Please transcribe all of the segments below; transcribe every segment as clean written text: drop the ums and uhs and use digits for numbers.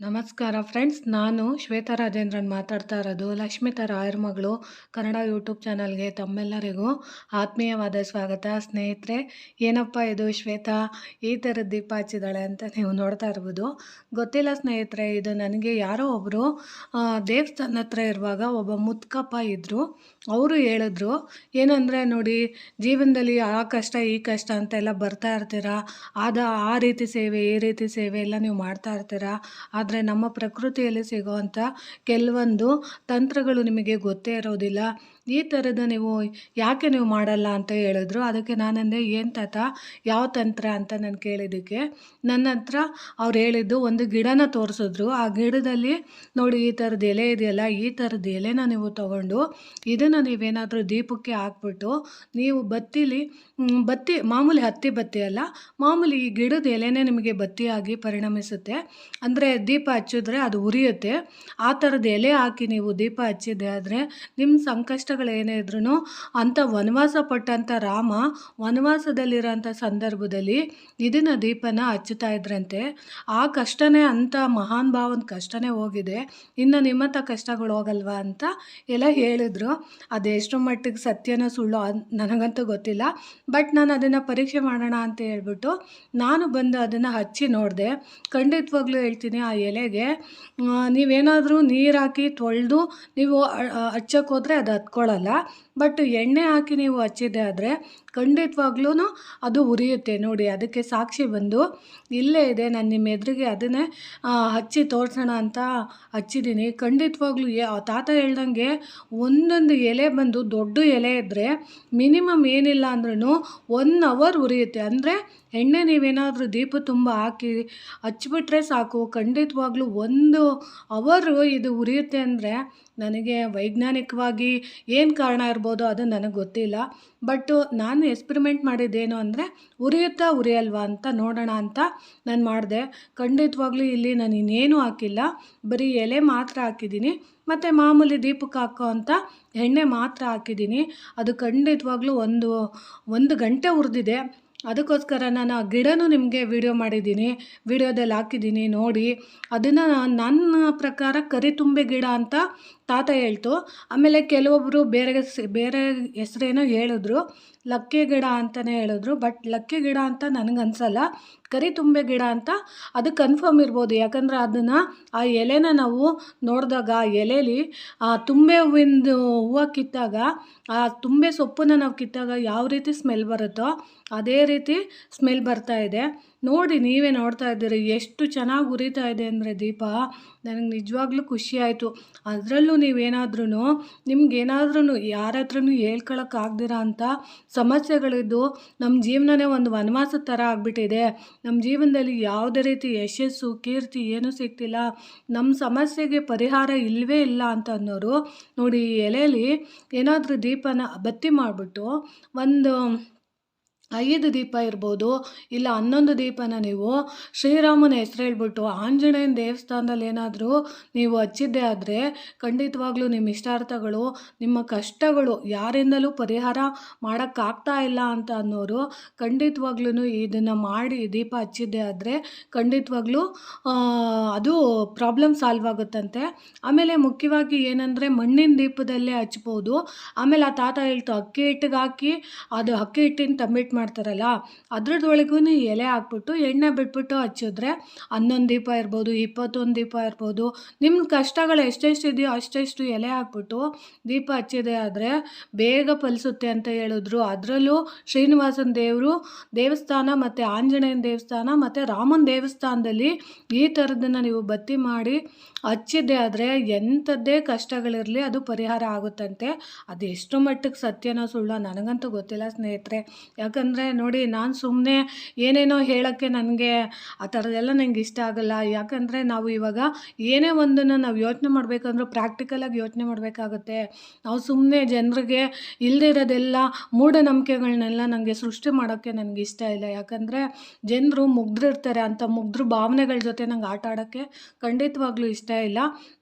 ನಮಸ್ಕಾರ ಫ್ರೆಂಡ್ಸ್, ನಾನು ಶ್ವೇತಾ ರಾಜೇಂದ್ರನ್ ಮಾತಾಡ್ತಾ ಇರೋದು. ಲಕ್ಷ್ಮಿತಾ ರಾಯರ ಮಗಳು ಕನ್ನಡ ಯೂಟ್ಯೂಬ್ ಚಾನಲ್ಗೆ ತಮ್ಮೆಲ್ಲರಿಗೂ ಆತ್ಮೀಯವಾದ ಸ್ವಾಗತ. ಸ್ನೇಹಿತರೆ, ಏನಪ್ಪ ಇದು ಶ್ವೇತಾ ಈ ಥರದ ದೀಪ ಹಚ್ಚಿದ್ದಾಳೆ ಅಂತ ನೀವು ನೋಡ್ತಾ ಇರ್ಬೋದು. ಗೊತ್ತಿಲ್ಲ ಸ್ನೇಹಿತರೆ, ಇದು ನನಗೆ ಯಾರೋ ಒಬ್ಬರು ದೇವಸ್ಥಾನ ಹತ್ರ ಇರುವಾಗ ಒಬ್ಬ ಮುತ್ಕಪ್ಪ ಇದ್ದರು. ಅವರು ಹೇಳಿದ್ರು ಏನಂದರೆ, ನೋಡಿ ಜೀವನದಲ್ಲಿ ಆ ಕಷ್ಟ ಈ ಕಷ್ಟ ಅಂತೆಲ್ಲ ಬರ್ತಾ ಇರ್ತೀರಾ, ಆ ರೀತಿ ಸೇವೆ ಈ ರೀತಿ ಸೇವೆ ಎಲ್ಲ ನೀವು ಮಾಡ್ತಾ ಇರ್ತೀರಾ. ಆದರೆ ನಮ್ಮ ಪ್ರಕೃತಿಯಲ್ಲಿ ಸಿಗೋವಂಥ ಕೆಲವೊಂದು ತಂತ್ರಗಳು ನಿಮಗೆ ಗೊತ್ತೇ ಇರೋದಿಲ್ಲ. ಈ ಥರದ ನೀವು ಯಾಕೆ ನೀವು ಮಾಡಲ್ಲ ಅಂತ ಹೇಳಿದ್ರು. ಅದಕ್ಕೆ ನಾನಂದೆ, ಏನು ತಾತ ಯಾವ ತಂತ್ರ ಅಂತ ನಾನು ಕೇಳಿದ್ದಕ್ಕೆ ನನ್ನ ಹತ್ರ ಅವ್ರು ಹೇಳಿದ್ದು ಒಂದು ಗಿಡನ ತೋರಿಸಿದ್ರು. ಆ ಗಿಡದಲ್ಲಿ ನೋಡಿ ಈ ಥರದ ಎಲೆ ಇದೆಯಲ್ಲ, ಈ ಥರದ ಎಲೆನ ನೀವು ತೊಗೊಂಡು ಇದನ್ನು ನೀವೇನಾದರೂ ದೀಪಕ್ಕೆ ಹಾಕ್ಬಿಟ್ಟು ನೀವು ಬತ್ತಿ ಮಾಮೂಲಿ ಹತ್ತಿ ಬತ್ತಿ ಅಲ್ಲ, ಮಾಮೂಲಿ ಈ ಗಿಡದ ಎಲೆನೇ ನಿಮಗೆ ಬತ್ತಿಯಾಗಿ ಪರಿಣಮಿಸುತ್ತೆ. ಅಂದರೆ ದೀಪ ಹಚ್ಚಿದ್ರೆ ಅದು ಉರಿಯುತ್ತೆ. ಆ ಥರದ ಎಲೆ ಹಾಕಿ ನೀವು ದೀಪ ಹಚ್ಚಿದ್ದೆ ಆದರೆ ನಿಮ್ಮ ಸಂಕಷ್ಟಗಳು ಏನೇ ಇದ್ರೂ ಅಂಥ ವನವಾಸ ಪಟ್ಟಂಥ ರಾಮ ವನವಾಸದಲ್ಲಿರೋಂಥ ಸಂದರ್ಭದಲ್ಲಿ ಇದನ್ನು ದೀಪನ ಹಚ್ಚುತ್ತಾ ಇದ್ರಂತೆ. ಆ ಕಷ್ಟನೇ ಅಂಥ ಮಹಾನ್ ಭಾವನ ಕಷ್ಟನೇ ಹೋಗಿದೆ, ಇನ್ನು ನಿಮ್ಮಂಥ ಕಷ್ಟಗಳು ಹೋಗಲ್ವಾ ಅಂತ ಎಲ್ಲ ಹೇಳಿದ್ರು. ಅದೆಷ್ಟರ ಮಟ್ಟಿಗೆ ಸತ್ಯನೋ ಸುಳ್ಳು ನನಗಂತೂ ಗೊತ್ತಿಲ್ಲ. ಬಟ್ ನಾನು ಅದನ್ನು ಪರೀಕ್ಷೆ ಮಾಡೋಣ ಅಂತ ಹೇಳ್ಬಿಟ್ಟು ನಾನು ಬಂದು ಅದನ್ನು ಹಚ್ಚಿ ನೋಡಿದೆ. ಖಂಡಿತವಾಗ್ಲೂ ಹೇಳ್ತೀನಿ, ಆ ಎಲೆಗೆ ನೀವೇನಾದರೂ ನೀರು ಹಾಕಿ ತೊಳೆದು ನೀವು ಹಚ್ಚೋಕೆ ಹೋದರೆ ಅದು ಹತ್ಕೊಳ್ಳಲ್ಲ. ಬಟ್ ಎಣ್ಣೆ ಹಾಕಿ ನೀವು ಹಚ್ಚಿದ್ದೆ ಆದರೆ ಖಂಡಿತವಾಗ್ಲೂ ಅದು ಉರಿಯುತ್ತೆ. ನೋಡಿ, ಅದಕ್ಕೆ ಸಾಕ್ಷಿ ಬಂದು ಇಲ್ಲೇ ಇದೆ, ನಾನು ನಿಮ್ಮ ಎದುರಿಗೆ ಅದನ್ನೇ ಹಚ್ಚಿ ತೋರಿಸೋಣ ಅಂತ ಹಚ್ಚಿದ್ದೀನಿ. ಖಂಡಿತವಾಗ್ಲೂ ತಾತ ಹೇಳ್ದಂಗೆ ಒಂದೊಂದು ಎಲೆ ಬಂದು ದೊಡ್ಡ ಎಲೆ ಇದ್ದರೆ ಮಿನಿಮಮ್ ಏನಿಲ್ಲ ಅಂದ್ರೂ 1 ಅವರ್ ಉರಿಯುತ್ತೆ. ಅಂದರೆ ಎಣ್ಣೆ ನೀವೇನಾದರೂ ದೀಪ ತುಂಬ ಹಾಕಿ ಹಚ್ಬಿಟ್ರೆ ಸಾಕು, ಖಂಡಿತವಾಗ್ಲೂ 1 ಅವರು ಇದು ಉರಿಯುತ್ತೆ. ಅಂದರೆ ನನಗೆ ವೈಜ್ಞಾನಿಕವಾಗಿ ಏನು ಕಾರಣ ಇರ್ಬೋದು ಅದು ನನಗೆ ಗೊತ್ತಿಲ್ಲ. ಬಟ್ಟು ನಾನು ಎಕ್ಸ್ಪರಿಮೆಂಟ್ ಮಾಡಿದ್ದೇನು ಅಂದರೆ ಉರಿಯುತ್ತಾ ಉರಿಯಲ್ವಾ ಅಂತ ನೋಡೋಣ ಅಂತ ನಾನು ಮಾಡಿದೆ. ಖಂಡಿತವಾಗ್ಲೂ ಇಲ್ಲಿ ನಾನು ಇನ್ನೇನು ಹಾಕಿಲ್ಲ, ಬರೀ ಎಲೆ ಮಾತ್ರ ಹಾಕಿದ್ದೀನಿ ಮತ್ತು ಮಾಮೂಲಿ ದೀಪಕ್ಕೆ ಹಾಕೋ ಅಂಥ ಎಣ್ಣೆ ಮಾತ್ರ ಹಾಕಿದ್ದೀನಿ. ಅದು ಖಂಡಿತವಾಗ್ಲೂ ಒಂದು ಗಂಟೆ ಹುರಿದಿದೆ. ಅದಕ್ಕೋಸ್ಕರ ನಾನು ಆ ಗಿಡನೂ ನಿಮಗೆ ವಿಡಿಯೋ ಮಾಡಿದ್ದೀನಿ, ವಿಡಿಯೋದಲ್ಲಿ ಹಾಕಿದ್ದೀನಿ ನೋಡಿ. ಅದನ್ನು ನನ್ನ ಪ್ರಕಾರ ಕರಿತುಂಬೆ ಗಿಡ ಅಂತ ತಾತ ಹೇಳ್ತು. ಆಮೇಲೆ ಕೆಲವೊಬ್ಬರು ಬೇರೆ ಹೆಸ್ರೇನೋ ಹೇಳಿದ್ರು, ಲಕ್ಕೆ ಗಿಡ ಅಂತಲೇ ಹೇಳಿದ್ರು. ಬಟ್ ಲಕ್ಕೆ ಗಿಡ ಅಂತ ನನಗನ್ಸಲ್ಲ, ಕರಿತುಂಬೆ ಗಿಡ ಅಂತ ಅದು ಕನ್ಫರ್ಮ್ ಇರ್ಬೋದು. ಯಾಕಂದರೆ ಆ ಎಲೆನ ನಾವು ನೋಡಿದಾಗ ಆ ಎಲೆಯಲ್ಲಿ ಆ ತುಂಬೆ ಹೂವಿಂದು ಹೂವು ಕಿತ್ತಾಗ ಆ ತುಂಬೆ ಸೊಪ್ಪನ್ನು ನಾವು ಕಿತ್ತಾಗ ಯಾವ ರೀತಿ ಸ್ಮೆಲ್ ಬರುತ್ತೋ ಅದೇ ರೀತಿ ಸ್ಮೆಲ್ ಬರ್ತಾ ಇದೆ. ನೋಡಿ, ನೀವೇ ನೋಡ್ತಾ ಇದ್ದೀರಿ ಎಷ್ಟು ಚೆನ್ನಾಗಿ ಉರಿತಾ ಇದೆ ಅಂದರೆ ದೀಪ. ನನಗೆ ನಿಜವಾಗ್ಲೂ ಖುಷಿ ಆಯಿತು. ಅದರಲ್ಲೂ ನೀವೇನಾದ್ರೂ ನಿಮ್ಗೇನಾದ್ರೂ ಯಾರ ಹತ್ರನೂ ಹೇಳ್ಕೊಳಕ್ಕಾಗ್ದಿರ ಅಂಥ ಸಮಸ್ಯೆಗಳಿದ್ದು ನಮ್ಮ ಜೀವನನೇ ಒಂದು ವನವಾಸದ ಥರ ಆಗಿಬಿಟ್ಟಿದೆ, ನಮ್ಮ ಜೀವನದಲ್ಲಿ ಯಾವುದೇ ರೀತಿ ಯಶಸ್ಸು ಕೀರ್ತಿ ಏನೂ ಸಿಗ್ತಿಲ್ಲ, ನಮ್ಮ ಸಮಸ್ಯೆಗೆ ಪರಿಹಾರ ಇಲ್ಲವೇ ಇಲ್ಲ ಅಂತ ಅನ್ನೋರು ನೋಡಿ, ಈ ಎಲೆಯಲ್ಲಿ ಏನಾದರೂ ದೀಪನ ಬತ್ತಿ ಮಾಡಿಬಿಟ್ಟು ಒಂದು 5 ದೀಪ ಇರ್ಬೋದು, ಇಲ್ಲ 11 ದೀಪನ ನೀವು ಶ್ರೀರಾಮನ ಹೆಸರು ಹೇಳ್ಬಿಟ್ಟು ಆಂಜನೇಯನ ದೇವಸ್ಥಾನದಲ್ಲಿ ಏನಾದರೂ ನೀವು ಹಚ್ಚಿದ್ದೆ ಆದರೆ ಖಂಡಿತವಾಗ್ಲೂ ನಿಮ್ಮ ಇಷ್ಟಾರ್ಥಗಳು, ನಿಮ್ಮ ಕಷ್ಟಗಳು ಯಾರಿಂದಲೂ ಪರಿಹಾರ ಮಾಡೋಕ್ಕಾಗ್ತಾ ಇಲ್ಲ ಅಂತ ಅನ್ನೋರು ಖಂಡಿತವಾಗ್ಲೂ ಇದನ್ನು ಮಾಡಿ ದೀಪ ಹಚ್ಚಿದ್ದೆ ಆದರೆ ಖಂಡಿತವಾಗ್ಲೂ ಅದು ಪ್ರಾಬ್ಲಮ್ ಸಾಲ್ವ್ ಆಗುತ್ತಂತೆ. ಆಮೇಲೆ ಮುಖ್ಯವಾಗಿ ಏನಂದರೆ ಮಣ್ಣಿನ ದೀಪದಲ್ಲೇ ಹಚ್ಬೋದು. ಆಮೇಲೆ ಆ ತಾತ ಹೇಳ್ತು, ಅಕ್ಕಿ ಹಿಟ್ಟಿಗೆ ಹಾಕಿ ಅದು ಅಕ್ಕಿ ಹಿಟ್ಟಿನ ತಂಬಿಟ್ಟು ಮಾಡ್ತಾರಲ್ಲ ಅದ್ರದೊಳಗೂ ಎಲೆ ಹಾಕ್ಬಿಟ್ಟು ಎಣ್ಣೆ ಬಿಟ್ಬಿಟ್ಟು ಹಚ್ಚಿದ್ರೆ 11 ದೀಪ ಇರ್ಬೋದು, 21 ದೀಪ ಇರ್ಬೋದು, ನಿಮ್ಮ ಕಷ್ಟಗಳು ಎಷ್ಟೆಷ್ಟಿದೆಯೋ ಅಷ್ಟೆಷ್ಟು ಎಲೆ ಹಾಕ್ಬಿಟ್ಟು ದೀಪ ಹಚ್ಚಿದೆ ಆದರೆ ಬೇಗ ಫಲಿಸುತ್ತೆ ಅಂತ ಹೇಳಿದ್ರು. ಅದರಲ್ಲೂ ಶ್ರೀನಿವಾಸನ ದೇವಸ್ಥಾನ ಮತ್ತು ಆಂಜನೇಯನ ದೇವಸ್ಥಾನ ಮತ್ತು ರಾಮನ ದೇವಸ್ಥಾನದಲ್ಲಿ ಈ ಥರದನ್ನು ನೀವು ಬತ್ತಿ ಮಾಡಿ ಹಚ್ಚಿದ್ದೆ ಆದರೆ ಎಂಥದ್ದೇ ಕಷ್ಟಗಳಿರಲಿ ಅದು ಪರಿಹಾರ ಆಗುತ್ತಂತೆ. ಅದು ಎಷ್ಟು ಮಟ್ಟಿಗೆ ಸತ್ಯನೋ ಸುಳ್ಳೋ ನನಗಂತೂ ಗೊತ್ತಿಲ್ಲ ಸ್ನೇಹಿತರೆ. ಯಾಕಂದರೆ ನೋಡಿ, ನಾನು ಸುಮ್ಮನೆ ಏನೇನೋ ಹೇಳೋಕ್ಕೆ ನನಗೆ ಆ ಥರದ್ದೆಲ್ಲ ನಂಗೆ ಇಷ್ಟ ಆಗಲ್ಲ. ಯಾಕಂದರೆ ನಾವು ಇವಾಗ ಏನೇ ಒಂದನ್ನು ನಾವು ಯೋಚನೆ ಮಾಡಬೇಕಂದ್ರೂ ಪ್ರಾಕ್ಟಿಕಲಾಗಿ ಯೋಚನೆ ಮಾಡಬೇಕಾಗುತ್ತೆ. ನಾವು ಸುಮ್ಮನೆ ಜನರಿಗೆ ಇಲ್ದಿರೋದೆಲ್ಲ ಮೂಢನಂಬಿಕೆಗಳನ್ನೆಲ್ಲ ನನಗೆ ಸೃಷ್ಟಿ ಮಾಡೋಕ್ಕೆ ನನಗೆ ಇಷ್ಟ ಇಲ್ಲ. ಯಾಕಂದರೆ ಜನರು ಮುಗ್ಧರಿರ್ತಾರೆ, ಅಂಥ ಮುಗ್ಧರ ಭಾವನೆಗಳ ಜೊತೆ ನಂಗೆ ಆಟ ಆಡೋಕ್ಕೆ ಖಂಡಿತವಾಗ್ಲೂ ಇಷ್ಟ ಇಲ್ಲ.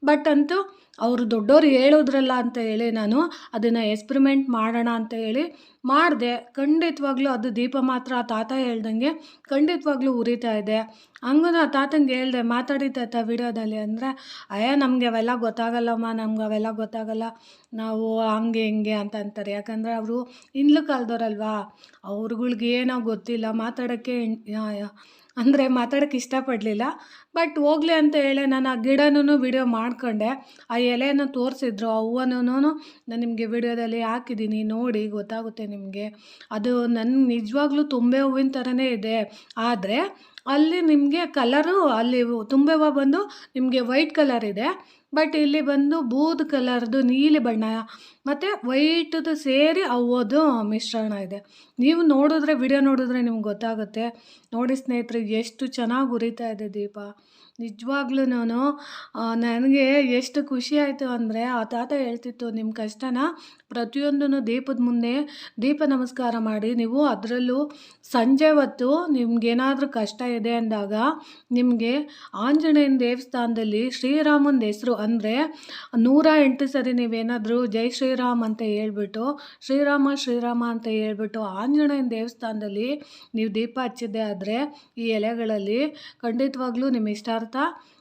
ಬಟ್ ಅಂತೂ ಅವರು ದೊಡ್ಡೋರು ಹೇಳಿದ್ರಲ್ಲ ಅಂತ ಹೇಳಿ ನಾನು ಅದನ್ನು ಎಕ್ಸ್ಪರಿಮೆಂಟ್ ಮಾಡೋಣ ಅಂತ ಹೇಳಿ ಮಾಡಿದೆ. ಖಂಡಿತವಾಗ್ಲೂ ಅದು ದೀಪ ಮಾತ್ರ ಆ ತಾತ ಹೇಳ್ದಂಗೆ ಖಂಡಿತವಾಗ್ಲೂ ಉರಿತಾ ಇದೆ. ಹಂಗೂ ಆ ತಾತಂಗೆ ಹೇಳಿದೆ, ಮಾತಾಡಿ ತಾತ ವಿಡಿಯೋದಲ್ಲಿ ಅಂದರೆ, ನಮಗೆ ಅವೆಲ್ಲ ಗೊತ್ತಾಗಲ್ಲಮ್ಮ, ನಮ್ಗೆ ಅವೆಲ್ಲ ಗೊತ್ತಾಗಲ್ಲ, ನಾವು ಹಂಗೆ ಹಿಂಗೆ ಅಂತ ಅಂತಾರೆ. ಯಾಕಂದರೆ ಅವರು ಹಿಂದ್ಲ ಕಾಲದವ್ರಲ್ವಾ, ಅವ್ರುಗಳ್ಗೇನೋ ಗೊತ್ತಿಲ್ಲ, ಮಾತಾಡೋಕ್ಕೆ ಅಂದರೆ ಮಾತಾಡೋಕ್ಕೆ ಇಷ್ಟಪಡಲಿಲ್ಲ. ಬಟ್ ಹೋಗಲಿ ಅಂತ ಹೇಳಿ ನಾನು ಆ ಗಿಡನೂ ವಿಡಿಯೋ ಮಾಡ್ಕೊಂಡೆ. ಆ ಎಲೆನ ತೋರಿಸಿದ್ರು, ಆ ಹೂವನೂ ನಾನು ನಿಮಗೆ ವಿಡಿಯೋದಲ್ಲಿ ಹಾಕಿದ್ದೀನಿ, ನೋಡಿ ಗೊತ್ತಾಗುತ್ತೆ ನಿಮಗೆ. ಅದು ನನ್ನ ನಿಜವಾಗ್ಲೂ ತುಂಬೆ ಹೂವಿನ ಥರನೇ ಇದೆ. ಆದರೆ ಅಲ್ಲಿ ನಿಮಗೆ ಕಲರು, ಅಲ್ಲಿ ತುಂಬೆ ಹೂವು ಬಂದು ನಿಮಗೆ ವೈಟ್ ಕಲರ್ ಇದೆ. ಬಟ್ ಇಲ್ಲಿ ಬಂದು ಬೂದು ಕಲರ್ದು ನೀಲಿ ಬಣ್ಣ ಮತ್ತು ವೈಟದು ಸೇರಿ ಆ ಹೂವದು ಮಿಶ್ರಣ ಇದೆ. ನೀವು ನೋಡಿದ್ರೆ, ವಿಡಿಯೋ ನೋಡಿದ್ರೆ ನಿಮ್ಗೆ ಗೊತ್ತಾಗುತ್ತೆ. ನೋಡಿ ಸ್ನೇಹಿತರೆ, ಎಷ್ಟು ಚೆನ್ನಾಗಿ ಉರಿತಾ ಇದೆ ದೀಪ. ನಿಜವಾಗ್ಲೂ ನನಗೆ ಎಷ್ಟು ಖುಷಿ ಆಯಿತು ಅಂದರೆ, ಆ ತಾತ ಹೇಳ್ತಿತ್ತು, ನಿಮ್ಮ ಕಷ್ಟನ ಪ್ರತಿಯೊಂದೂ ದೀಪದ ಮುಂದೆ ದೀಪ ನಮಸ್ಕಾರ ಮಾಡಿ, ನೀವು ಅದರಲ್ಲೂ ಸಂಜೆ ಹೊತ್ತು ನಿಮ್ಗೇನಾದರೂ ಕಷ್ಟ ಇದೆ ಅಂದಾಗ ನಿಮಗೆ ಆಂಜನೇಯನ ದೇವಸ್ಥಾನದಲ್ಲಿ ಶ್ರೀರಾಮನ ಹೆಸರು ಅಂದರೆ 108 ಸರಿ ನೀವೇನಾದರೂ ಜೈ ಶ್ರೀರಾಮ್ ಅಂತ ಹೇಳ್ಬಿಟ್ಟು, ಶ್ರೀರಾಮ ಶ್ರೀರಾಮ ಅಂತ ಹೇಳ್ಬಿಟ್ಟು ಆಂಜನೇಯನ ದೇವಸ್ಥಾನದಲ್ಲಿ ನೀವು ದೀಪ ಹಚ್ಚಿದ್ದೆ ಆದರೆ ಈ ಎಲೆಗಳಲ್ಲಿ ಖಂಡಿತವಾಗ್ಲೂ ನಿಮ್ಮ ಇಷ್ಟಾರ್ಥ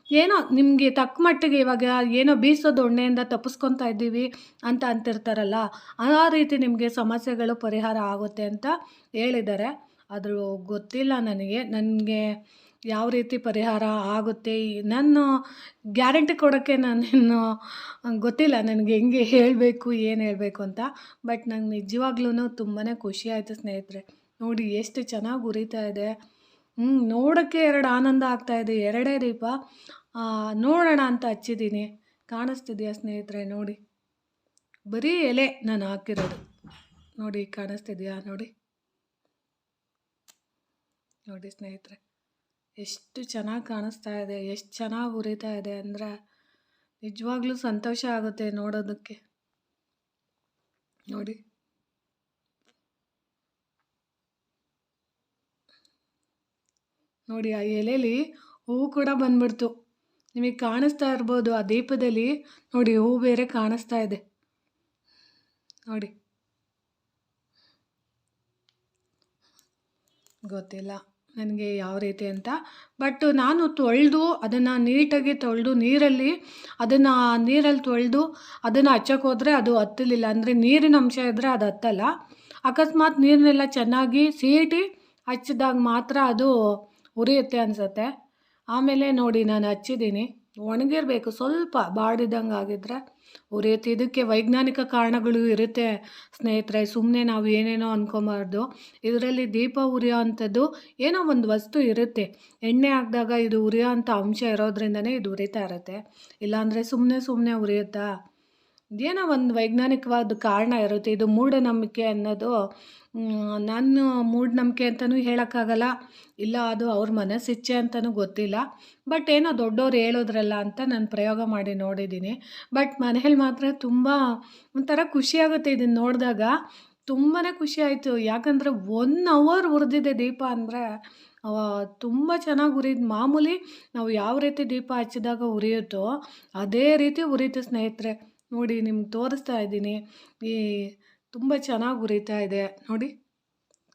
ಏನೋ ನಿಮಗೆ ತಕ್ಕ ಮಟ್ಟಿಗೆ, ಇವಾಗ ಏನೋ ಬೀಸೋದು ದೊಣ್ಣೆಯಿಂದ ತಪ್ಪಿಸ್ಕೊತಾ ಇದ್ದೀವಿ ಅಂತ ಅಂತಿರ್ತಾರಲ್ಲ, ಆ ರೀತಿ ನಿಮಗೆ ಸಮಸ್ಯೆಗಳು ಪರಿಹಾರ ಆಗುತ್ತೆ ಅಂತ ಹೇಳಿದ್ದಾರೆ. ಅದು ಗೊತ್ತಿಲ್ಲ ನನಗೆ ಯಾವ ರೀತಿ ಪರಿಹಾರ ಆಗುತ್ತೆ. ನಾನು ಗ್ಯಾರಂಟಿ ಕೊಡೋಕ್ಕೆ ನಾನಿನ್ನು ಗೊತ್ತಿಲ್ಲ ನನಗೆ ಹೆಂಗೆ ಹೇಳಬೇಕು, ಏನು ಹೇಳಬೇಕು ಅಂತ. ಬಟ್ ನಂಗೆ ನಿಜವಾಗ್ಲೂ ತುಂಬಾ ಖುಷಿ ಆಯಿತು ಸ್ನೇಹಿತರೆ. ನೋಡಿ ಎಷ್ಟು ಚೆನ್ನಾಗಿ ಉರಿತಾ ಇದೆ. ನೋಡೋಕ್ಕೆ ಎರಡು ಆನಂದ ಆಗ್ತಾಯಿದೆ. ಎರಡೇ ದೀಪ ನೋಡೋಣ ಅಂತ ಹಚ್ಚಿದ್ದೀನಿ. ಕಾಣಿಸ್ತಿದೆಯಾ ಸ್ನೇಹಿತರೆ? ನೋಡಿ, ಬರೀ ಎಲೆ ನಾನು ಹಾಕಿರೋದು. ನೋಡಿ ಕಾಣಿಸ್ತಿದೆಯಾ? ನೋಡಿ ನೋಡಿ ಸ್ನೇಹಿತರೆ, ಎಷ್ಟು ಚೆನ್ನಾಗಿ ಕಾಣಿಸ್ತಾ ಇದೆ, ಎಷ್ಟು ಚೆನ್ನಾಗಿ ಉರಿತಾ ಇದೆ ಅಂದರೆ ನಿಜವಾಗ್ಲೂ ಸಂತೋಷ ಆಗುತ್ತೆ ನೋಡೋದಕ್ಕೆ. ನೋಡಿ, ನೋಡಿ ಆ ಎಲೆಲಿ ಹೂವು ಕೂಡ ಬಂದ್ಬಿಡ್ತು. ನಿಮಗೆ ಕಾಣಿಸ್ತಾ ಇರ್ಬೋದು ಆ ದೀಪದಲ್ಲಿ. ನೋಡಿ, ಹೂವು ಬೇರೆ ಕಾಣಿಸ್ತಾ ಇದೆ. ನೋಡಿ, ಗೊತ್ತಿಲ್ಲ ನನಗೆ ಯಾವ ರೀತಿ ಅಂತ. ಬಟ್ ನಾನು ತೊಳೆದು ಅದನ್ನು ನೀಟಾಗಿ ತೊಳೆದು ನೀರಲ್ಲಿ ತೊಳೆದು ಅದನ್ನು ಹಚ್ಚೋಕೆ ಹೋದರೆ ಅದು ಹತ್ತಲಿಲ್ಲ. ಅಂದರೆ ನೀರಿನ ಅಂಶ ಇದ್ದರೆ ಅದು ಹತ್ತಲ್ಲ. ಅಕಸ್ಮಾತ್ ನೀರನ್ನೆಲ್ಲ ಚೆನ್ನಾಗಿ ಸೀಟಿ ಹಚ್ಚಿದಾಗ ಮಾತ್ರ ಅದು ಉರಿಯುತ್ತೆ ಅನಿಸುತ್ತೆ. ಆಮೇಲೆ ನೋಡಿ, ನಾನು ಹಚ್ಚಿದ್ದೀನಿ, ಒಣಗಿರಬೇಕು, ಸ್ವಲ್ಪ ಬಾಡಿದಂಗೆ ಆಗಿದ್ದರೆ ಉರಿಯುತ್ತೆ. ಇದಕ್ಕೆ ವೈಜ್ಞಾನಿಕ ಕಾರಣಗಳು ಇರುತ್ತೆ ಸ್ನೇಹಿತರೆ. ಸುಮ್ಮನೆ ನಾವು ಏನೇನೋ ಅಂದ್ಕೊಬಾರ್ದು. ಇದರಲ್ಲಿ ದೀಪ ಉರಿಯೋ ಅಂಥದ್ದು ಏನೋ ಒಂದು ವಸ್ತು ಇರುತ್ತೆ. ಎಣ್ಣೆ ಹಾಕಿದಾಗ ಇದು ಉರಿಯೋ ಅಂಥ ಅಂಶ ಇರೋದ್ರಿಂದನೇ ಇದು ಉರಿತಾ ಇರುತ್ತೆ. ಇಲ್ಲಾಂದರೆ ಸುಮ್ಮನೆ ಉರಿಯುತ್ತಾ? ಏನೋ ಒಂದು ವೈಜ್ಞಾನಿಕವಾದ ಕಾರಣ ಇರುತ್ತೆ. ಇದು ಮೂಢನಂಬಿಕೆ ಅನ್ನೋದು ನಾನು ಮೂಢನಂಬಿಕೆ ಅಂತಲೂ ಹೇಳೋಕ್ಕಾಗಲ್ಲ, ಇಲ್ಲ ಅದು ಅವ್ರ ಮನಸ್ಸಿಚ್ಛೆ ಅಂತಲೂ ಗೊತ್ತಿಲ್ಲ. ಬಟ್ ಏನೋ ದೊಡ್ಡವ್ರು ಹೇಳಿದ್ರಲ್ಲ ಅಂತ ನಾನು ಪ್ರಯೋಗ ಮಾಡಿ ನೋಡಿದ್ದೀನಿ. ಬಟ್ ಮನೇಲಿ ಮಾತ್ರ ತುಂಬ ಒಂಥರ ಖುಷಿಯಾಗುತ್ತೆ ಇದನ್ನು ನೋಡಿದಾಗ. ತುಂಬಾ ಖುಷಿ ಆಯಿತು. ಯಾಕಂದರೆ 1 ಅವರ್ ಉರಿದಿದೆ ದೀಪ ಅಂದರೆ ತುಂಬ ಚೆನ್ನಾಗಿ ಉರಿದು. ಮಾಮೂಲಿ ನಾವು ಯಾವ ರೀತಿ ದೀಪ ಹಚ್ಚಿದಾಗ ಉರಿಯುತ್ತೋ ಅದೇ ರೀತಿ ಉರಿಯುತ್ತೆ ಸ್ನೇಹಿತರೆ. ನೋಡಿ, ನಿಮ್ಗೆ ತೋರಿಸ್ತಾ ಇದ್ದೀನಿ. ತುಂಬ ಚೆನ್ನಾಗಿ ಉರಿತಾ ಇದೆ. ನೋಡಿ,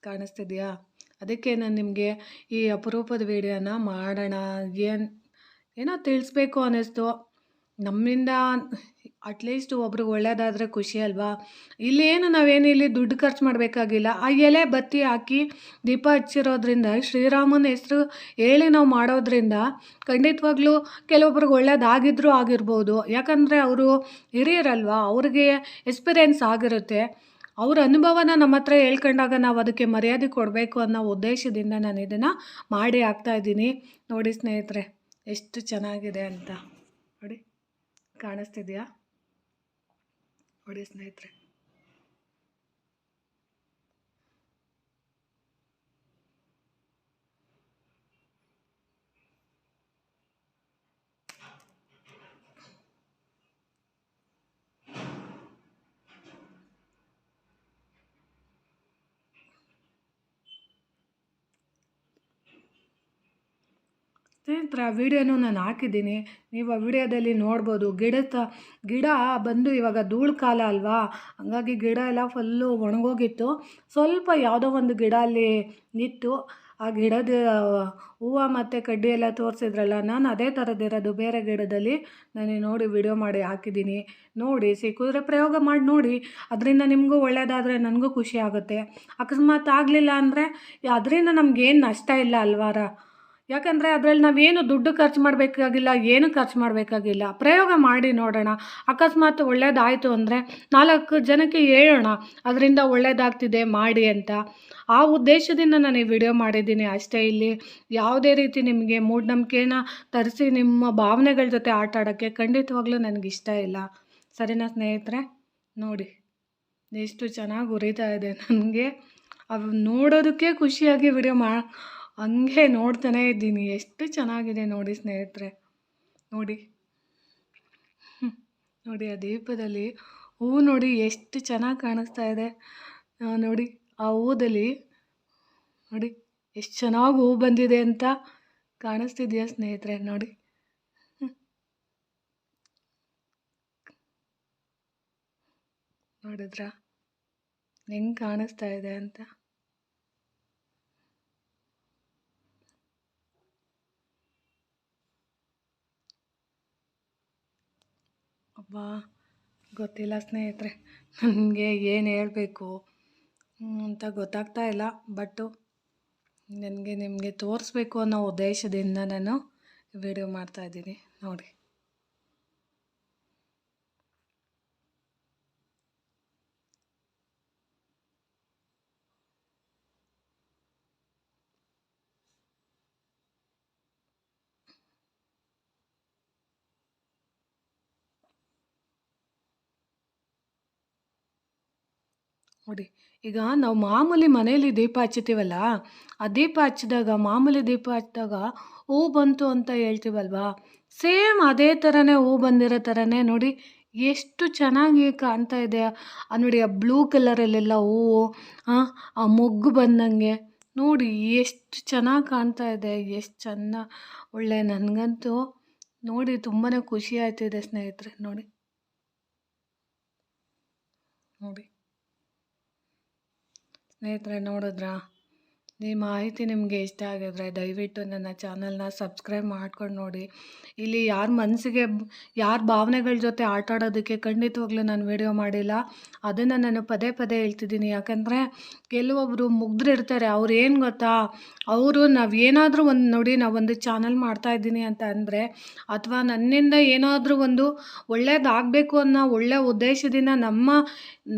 ಕಾಣಿಸ್ತಿದೆಯಾ? ಅದಕ್ಕೆ ನಾನು ನಿಮಗೆ ಈ ಅಪರೂಪದ ವಿಡಿಯೋನ ಮಾಡೋಣ, ಏನೋ ತಿಳಿಸ್ಬೇಕು ಅನ್ನಿಸ್ತು. ನಮ್ಮಿಂದ ಅಟ್ಲೀಸ್ಟ್ ಒಬ್ರಿಗೆ ಒಳ್ಳೆಯದಾದರೆ ಖುಷಿ ಅಲ್ವಾ? ನಾವೇನು ದುಡ್ಡು ಖರ್ಚು ಮಾಡಬೇಕಾಗಿಲ್ಲ. ಆ ಎಲೆ ಬತ್ತಿ ಹಾಕಿ ದೀಪ ಹಚ್ಚಿರೋದ್ರಿಂದ, ಶ್ರೀರಾಮನ ಹೆಸರು ಹೇಳಿ ನಾವು ಮಾಡೋದ್ರಿಂದ ಖಂಡಿತವಾಗ್ಲೂ ಕೆಲವೊಬ್ರಿಗೆ ಒಳ್ಳೇದಾಗಿದ್ರೂ ಆಗಿರ್ಬೋದು. ಯಾಕಂದರೆ ಅವರು ಹಿರಿಯರಲ್ವಾ, ಅವ್ರಿಗೆ ಎಕ್ಸ್ಪೀರಿಯೆನ್ಸ್ ಆಗಿರುತ್ತೆ. ಅವ್ರ ಅನುಭವನ ನಮ್ಮ ಹತ್ರ ಹೇಳ್ಕೊಂಡಾಗ ನಾವು ಅದಕ್ಕೆ ಮರ್ಯಾದೆ ಕೊಡಬೇಕು ಅನ್ನೋ ಉದ್ದೇಶದಿಂದ ನಾನು ಇದನ್ನು ಮಾಡಿ ಹಾಕ್ತಾಯಿದ್ದೀನಿ. ನೋಡಿ ಸ್ನೇಹಿತರೆ, ಎಷ್ಟು ಚೆನ್ನಾಗಿದೆ ಅಂತ ನೋಡಿ. ಕಾಣಿಸ್ತಿದೆಯಾ ನೋಡಿ ಸ್ನೇಹಿತರೆ. ಸ್ನೇಹಿತರೆ, ಆ ವಿಡಿಯೋನು ನಾನು ಹಾಕಿದ್ದೀನಿ, ನೀವು ಆ ವಿಡಿಯೋದಲ್ಲಿ ನೋಡ್ಬೋದು. ಗಿಡ ಬಂದು ಇವಾಗ ಧೂಳು ಕಾಲ ಅಲ್ವಾ, ಹಂಗಾಗಿ ಗಿಡ ಎಲ್ಲ ಫುಲ್ಲು ಒಣಗೋಗಿತ್ತು. ಸ್ವಲ್ಪ ಯಾವುದೋ ಒಂದು ಗಿಡ ಅಲ್ಲಿ ನಿಂತು ಆ ಗಿಡದ ಹೂವು ಮತ್ತು ಕಡ್ಡಿ ಎಲ್ಲ ತೋರಿಸಿದ್ರಲ್ಲ, ನಾನು ಅದೇ ಥರದ್ದಿರೋದು ಬೇರೆ ಗಿಡದಲ್ಲಿ ನಾನು ನೋಡಿ ವಿಡಿಯೋ ಮಾಡಿ ಹಾಕಿದ್ದೀನಿ. ನೋಡಿ, ಸಿಕ್ಕಿದ್ರೆ ಪ್ರಯೋಗ ಮಾಡಿ ನೋಡಿ, ಅದರಿಂದ ನಿಮಗೂ ಒಳ್ಳೆಯದಾದರೆ ನನಗೂ ಖುಷಿ ಆಗುತ್ತೆ. ಅಕಸ್ಮಾತ್ ಆಗಲಿಲ್ಲ ಅಂದರೆ ಅದರಿಂದ ನಮಗೇನು ನಷ್ಟ ಇಲ್ಲ ಅಲ್ವಾರ. ಯಾಕಂದರೆ ಅದರಲ್ಲಿ ನಾವೇನು ದುಡ್ಡು ಖರ್ಚು ಮಾಡಬೇಕಾಗಿಲ್ಲ, ಏನು ಖರ್ಚು ಮಾಡಬೇಕಾಗಿಲ್ಲ. ಪ್ರಯೋಗ ಮಾಡಿ ನೋಡೋಣ. ಅಕಸ್ಮಾತ್ ಒಳ್ಳೇದಾಯಿತು ಅಂದರೆ 4 ಜನಕ್ಕೆ ಹೇಳೋಣ, ಅದರಿಂದ ಒಳ್ಳೆಯದಾಗ್ತಿದೆ ಮಾಡಿ ಅಂತ. ಆ ಉದ್ದೇಶದಿಂದ ನಾನು ಈ ವಿಡಿಯೋ ಮಾಡಿದ್ದೀನಿ ಅಷ್ಟೇ. ಇಲ್ಲಿ ಯಾವುದೇ ರೀತಿ ನಿಮಗೆ ಮೂಢನಂಬಿಕೆನ ತರಿಸಿ ನಿಮ್ಮ ಭಾವನೆಗಳ ಜೊತೆ ಆಟ ಆಡೋಕ್ಕೆ ಖಂಡಿತವಾಗ್ಲೂ ನನಗಿಷ್ಟ ಇಲ್ಲ. ಸರಿನಾ ಸ್ನೇಹಿತರೆ? ನೋಡಿ ಎಷ್ಟು ಚೆನ್ನಾಗಿ ಉರಿತಾ ಇದೆ. ನನಗೆ ಅವು ನೋಡೋದಕ್ಕೆ ಖುಷಿಯಾಗಿ ವಿಡಿಯೋ ಹಂಗೆ ನೋಡ್ತಾನೇ ಇದ್ದೀನಿ. ಎಷ್ಟು ಚೆನ್ನಾಗಿದೆ ನೋಡಿ ಸ್ನೇಹಿತರೆ. ನೋಡಿ ನೋಡಿ ಆ ದೀಪದಲ್ಲಿ ಹೂವು ನೋಡಿ ಎಷ್ಟು ಚೆನ್ನಾಗಿ ಕಾಣಿಸ್ತಾ ಇದೆ. ನೋಡಿ ಆ ಹೂದಲ್ಲಿ ನೋಡಿ ಎಷ್ಟು ಚೆನ್ನಾಗಿ ಹೂವು ಬಂದಿದೆ ಅಂತ ಕಾಣಿಸ್ತಿದೆಯಾ ಸ್ನೇಹಿತರೆ? ನೋಡಿ ನೋಡಿದ್ರಾ ಹೆಂಗೆ ಕಾಣಿಸ್ತಾ ಇದೆ ಅಂತ? ಅಬ್ಬಾ, ಗೊತ್ತಿಲ್ಲ ಸ್ನೇಹಿತರೆ, ನನಗೆ ಏನು ಹೇಳಬೇಕು ಅಂತ ಗೊತ್ತಾಗ್ತಾ ಇಲ್ಲ. ಬಟ್ಟು ನನಗೆ ನಿಮಗೆ ತೋರಿಸ್ಬೇಕು ಅನ್ನೋ ಉದ್ದೇಶದಿಂದ ನಾನು ವಿಡಿಯೋ ಮಾಡ್ತಾಯಿದ್ದೀನಿ. ನೋಡಿ ನೋಡಿ, ಈಗ ನಾವು ಮಾಮೂಲಿ ಮನೇಲಿ ದೀಪ ಹಚ್ತೀವಲ್ಲ, ಆ ದೀಪ ಹಚ್ಚಿದಾಗ ಮಾಮೂಲಿ ದೀಪ ಹಚ್ಚಿದಾಗ ಹೂವು ಬಂತು ಅಂತ ಹೇಳ್ತೀವಲ್ವಾ, ಸೇಮ್ ಅದೇ ಥರನೇ ಹೂವು ಬಂದಿರೋ ಥರನೇ ನೋಡಿ ಎಷ್ಟು ಚೆನ್ನಾಗಿ ಕಾಣ್ತಾ ಇದೆ. ನೋಡಿ ಆ ಬ್ಲೂ ಕಲರಲ್ಲೆಲ್ಲ ಹೂವು, ಆ ಮೊಗ್ಗು ಬಂದಂಗೆ ನೋಡಿ ಎಷ್ಟು ಚೆನ್ನಾಗಿ ಕಾಣ್ತಾ ಇದೆ. ಎಷ್ಟು ಚೆನ್ನ ಒಳ್ಳೆ, ನನಗಂತೂ ನೋಡಿ ತುಂಬಾ ಖುಷಿ ಆಯ್ತಿದೆ ಸ್ನೇಹಿತರೆ. ನೋಡಿ ನೋಡಿ ಸ್ನೇಹಿತರೆ, ನೋಡಿದ್ರಾ? ಈ ಮಾಹಿತಿ ನಿಮಗೆ ಇಷ್ಟ ಆಗಿದ್ರೆ ದಯವಿಟ್ಟು ನನ್ನ ಚಾನಲ್ನ ಸಬ್ಸ್ಕ್ರೈಬ್ ಮಾಡ್ಕೊಂಡು ನೋಡಿ. ಇಲ್ಲಿ ಯಾರ ಮನಸ್ಸಿಗೆ ಯಾರ ಭಾವನೆಗಳ ಜೊತೆ ಆಟ ಆಡೋದಕ್ಕೆ ಖಂಡಿತವಾಗ್ಲೂ ನಾನು ವಿಡಿಯೋ ಮಾಡಿಲ್ಲ. ಅದನ್ನು ನಾನು ಪದೇ ಪದೇ ಹೇಳ್ತಿದ್ದೀನಿ. ಯಾಕಂದರೆ ಕೆಲವೊಬ್ಬರು ಮುಗ್ಧರಿರ್ತಾರೆ, ಅವ್ರು ಏನು ಗೊತ್ತಾ, ಅವರು ನಾವೇನಾದರೂ ಒಂದು ನೋಡಿ, ನಾವೊಂದು ಚಾನಲ್ ಮಾಡ್ತಾಯಿದ್ದೀನಿ ಅಂತ ಅಂದರೆ, ಅಥವಾ ನನ್ನಿಂದ ಏನಾದರೂ ಒಂದು ಒಳ್ಳೇದಾಗಬೇಕು ಅನ್ನೋ ಒಳ್ಳೆಯ ಉದ್ದೇಶದಿಂದ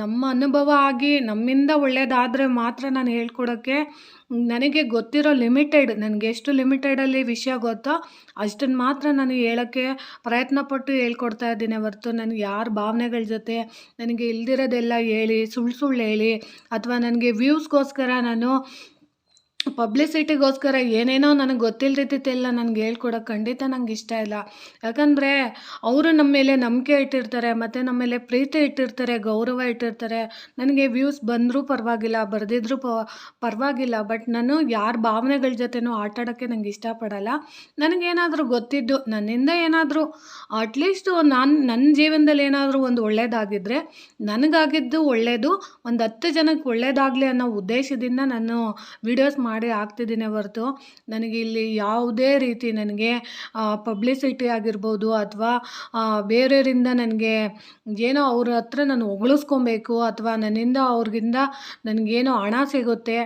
ನಮ್ಮ ಅನುಭವ ಆಗಿ ನಮ್ಮಿಂದ ಒಳ್ಳೇದಾದರೆ ಮಾತ್ರ ನಾನು ಹೇಳ್ಕೊಡೋಕ್ಕೆ ನನಗೆ ಗೊತ್ತಿರೋ ಲಿಮಿಟೆಡ್, ನನಗೆ ಎಷ್ಟು ಲಿಮಿಟೆಡಲ್ಲಿ ವಿಷಯ ಗೊತ್ತೋ ಅಷ್ಟನ್ನು ಮಾತ್ರ ನಾನು ಹೇಳೋಕ್ಕೆ ಪ್ರಯತ್ನಪಟ್ಟು ಹೇಳ್ಕೊಡ್ತಾ ಇದ್ದೀನಿ ಹೊರತು ನನಗೆ ಯಾರ ಭಾವನೆಗಳ ಜೊತೆ ನನಗೆ ಇಲ್ದಿರೋದೆಲ್ಲ ಹೇಳಿ ಸುಳ್ಳು ಹೇಳಿ ಅಥವಾ ನನಗೆ ವ್ಯೂಸ್ಗೋಸ್ಕರ ನಾನು ಪಬ್ಲಿಸಿಟಿಗೋಸ್ಕರ ಏನೇನೋ ನನಗೆ ಗೊತ್ತಿಲ್ಲದಿದ್ದೆಲ್ಲ ನನಗೆ ಹೇಳ್ಕೊಡೋಕೆ ಖಂಡಿತ ನಂಗೆ ಇಷ್ಟ ಇಲ್ಲ. ಯಾಕಂದರೆ ಅವರು ನಮ್ಮ ಮೇಲೆ ನಂಬಿಕೆ ಇಟ್ಟಿರ್ತಾರೆ, ಮತ್ತು ನಮ್ಮ ಮೇಲೆ ಪ್ರೀತಿ ಇಟ್ಟಿರ್ತಾರೆ, ಗೌರವ ಇಟ್ಟಿರ್ತಾರೆ. ನನಗೆ ವ್ಯೂಸ್ ಬಂದರೂ ಪರವಾಗಿಲ್ಲ, ಬರೆದಿದ್ರೂ ಪರವಾಗಿಲ್ಲ, ಬಟ್ ನಾನು ಯಾರ ಭಾವನೆಗಳ ಜೊತೆನೂ ಆಟ ಆಡೋಕ್ಕೆ ನಂಗೆ ಇಷ್ಟಪಡಲ್ಲ. ನನಗೇನಾದರೂ ಗೊತ್ತಿದ್ದು ನನ್ನಿಂದ ಏನಾದರೂ ಅಟ್ಲೀಸ್ಟು ನನ್ನ ಜೀವನದಲ್ಲಿ ಏನಾದರೂ ಒಂದು ಒಳ್ಳೆಯದಾಗಿದ್ದರೆ ನನಗಾಗಿದ್ದು ಒಳ್ಳೆಯದು, ಒಂದು 10 ಜನಕ್ಕೆ ಒಳ್ಳೆಯದಾಗಲಿ ಅನ್ನೋ ಉದ್ದೇಶದಿಂದ ನಾನು ವೀಡಿಯೋಸ್ ಮಾಡಿ ಹಾಕ್ತಿದ್ದೀನಿ ಹೊರತು ನನಗೆ ಇಲ್ಲಿ ಯಾವುದೇ ರೀತಿ ನನಗೆ ಪಬ್ಲಿಸಿಟಿ ಆಗಿರ್ಬೋದು ಅಥವಾ ಬೇರೆಯವರಿಂದ ನನಗೆ ಏನೋ ಅವ್ರ ಹತ್ರ ನಾನು ಹೊಗಳಿಸ್ಕೊಬೇಕು ಅಥವಾ ನನ್ನಿಂದ ಅವ್ರಿಗಿಂದ ನನಗೇನೋ ಹಣ ಸಿಗುತ್ತೆ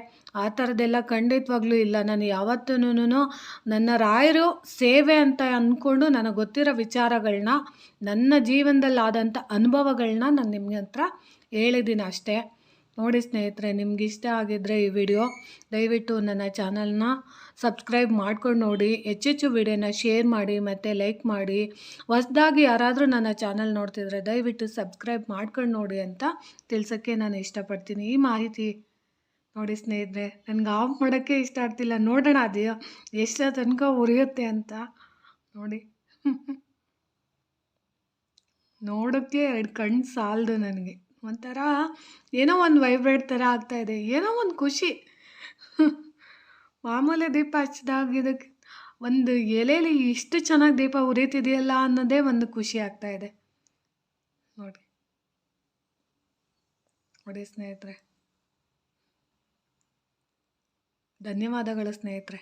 ಆ ಥರದ್ದೆಲ್ಲ ಖಂಡಿತವಾಗ್ಲೂ ಇಲ್ಲ. ನಾನು ಯಾವತ್ತೂನು ನನ್ನ ರಾಯರು ಸೇವೆ ಅಂತ ಅಂದ್ಕೊಂಡು ನನಗೆ ಗೊತ್ತಿರೋ ವಿಚಾರಗಳನ್ನ, ನನ್ನ ಜೀವನದಲ್ಲಿ ಆದಂಥ ಅನುಭವಗಳನ್ನ ನಾನು ನಿಮಗೆ ಹತ್ರ ಹೇಳಿದ್ದೀನಿ ಅಷ್ಟೇ. ನೋಡಿ ಸ್ನೇಹಿತರೆ, ನಿಮ್ಗೆ ಇಷ್ಟ ಆಗಿದ್ದರೆ ಈ ವಿಡಿಯೋ ದಯವಿಟ್ಟು ನನ್ನ ಚಾನಲ್ನ ಸಬ್ಸ್ಕ್ರೈಬ್ ಮಾಡ್ಕೊಂಡು ನೋಡಿ, ಹೆಚ್ಚೆಚ್ಚು ವಿಡಿಯೋನ ಶೇರ್ ಮಾಡಿ ಮತ್ತು ಲೈಕ್ ಮಾಡಿ. ಹೊಸ್ದಾಗಿ ಯಾರಾದರೂ ನನ್ನ ಚಾನಲ್ ನೋಡ್ತಿದ್ರೆ ದಯವಿಟ್ಟು ಸಬ್ಸ್ಕ್ರೈಬ್ ಮಾಡ್ಕೊಂಡು ನೋಡಿ ಅಂತ ತಿಳ್ಸೋಕ್ಕೆ ನಾನು ಇಷ್ಟಪಡ್ತೀನಿ. ಈ ಮಾಹಿತಿ ನೋಡಿ ಸ್ನೇಹಿತರೆ, ನನಗೆ ಆಫ್ ಮಾಡೋಕ್ಕೆ ಇಷ್ಟ ಆಗ್ತಿಲ್ಲ. ನೋಡೋಣ ಅದು ಎಷ್ಟೋ ತನಕ ಉರಿಯುತ್ತೆ ಅಂತ ನೋಡಿ. ನೋಡೋಕ್ಕೆ 2 ಕಣ್ಣು ಸಾಲದು ನನಗೆ. ಒಂಥರ ಏನೋ ಒಂದು ವೈಬ್ರೇಟ್ ಥರ ಆಗ್ತಾಯಿದೆ, ಏನೋ ಒಂದು ಖುಷಿ. ಮಾಮೂಲಿ ದೀಪ ಹಚ್ಚಿದಾಗ ಇದಕ್ಕೆ ಒಂದು ಎಲೆಯಲ್ಲಿ ಇಷ್ಟು ಚೆನ್ನಾಗಿ ದೀಪ ಉರಿತಿದೆಯಲ್ಲ ಅನ್ನೋದೇ ಒಂದು ಖುಷಿ ಆಗ್ತಾಯಿದೆ ನೋಡಿ. ನೋಡಿ ಸ್ನೇಹಿತರೆ, ಧನ್ಯವಾದಗಳು ಸ್ನೇಹಿತರೆ.